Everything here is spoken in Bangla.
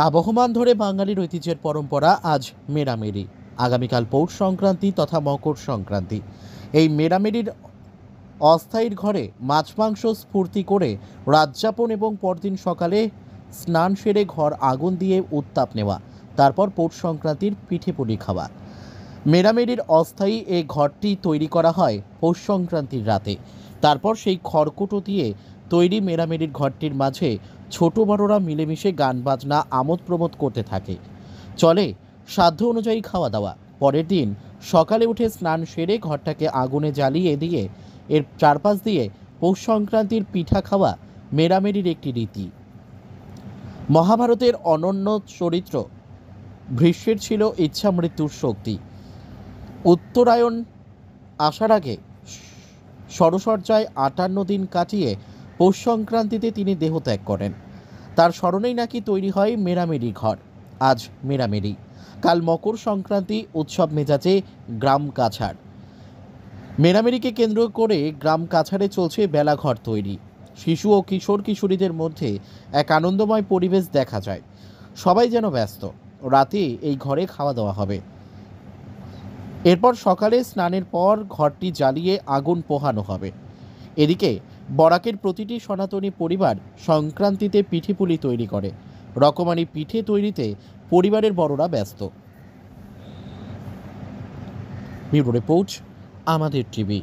আবহমান ধরে বাঙালির ঐতিহ্যের পরম্পরা আজ মেরামেরি। আগামীকাল পৌষ সংক্রান্তি তথা মকর সংক্রান্তি। এই মেরামেরির অস্থায়ীর ঘরে মাছ মাংস স্ফূর্তি করে রাতযাপন এবং পরদিন সকালে স্নান সেরে ঘর আগুন দিয়ে উত্তাপ নেওয়া, তারপর পৌষ সংক্রান্তির পিঠেপুলি খাওয়া। মেরামেরির অস্থায়ী এই ঘরটি তৈরি করা হয় পৌষ সংক্রান্তির রাতে। তারপর সেই খড়কুটো দিয়ে তৈরি মেরামেরির ঘরটির মাঝে ছোট বড়রা মিলেমিশে গান বাজনা আমোদ প্রমোদ করতে থাকে। চলে সাধ্য অনুযায়ী খাওয়া দাওয়া। পরের দিন সকালে উঠে স্নান সেরে ঘরটাকে আগুনে জ্বালিয়ে দিয়ে এর চারপাশ দিয়ে পৌষ সংক্রান্তির পিঠা খাওয়া মেরামেরির একটি রীতি। মহাভারতের অনন্য চরিত্র ভীষ্মের ছিল ইচ্ছা মৃত্যুর শক্তি। উত্তরায়ণ আসার আগে ষড়সজ্জায় ৫৮ দিন কাটিয়ে পৌষ সংক্রান্তিতে তিনি দেহত্যাগ করেন। তার স্মরণেই নাকি তৈরি হয় মেরামেরি ঘর। আজ মেরামেরি, কাল মকর সংক্রান্তি, উৎসব মেজাজে গ্রাম কাছাড়। মেরামেরিকে কেন্দ্র করে গ্রাম কাছাড়ে চলছে বেলাঘর তৈরি। শিশু ও কিশোর কিশোরীদের মধ্যে এক আনন্দময় পরিবেশ দেখা যায়। সবাই যেন ব্যস্ত। রাতে এই ঘরে খাওয়া দাওয়া হবে। এরপর সকালে স্নানের পর ঘরটি জ্বালিয়ে আগুন পোহানো হবে। এদিকে বরাকের প্রতিটি সনাতনী পরিবার সংক্রান্তিতে পিঠেপুলি তৈরি করে। রকমারি পিঠে তৈরিতে পরিবারের বড়রা ব্যস্ত। ব্যুরো রিপোর্ট, আমাদের টিভি।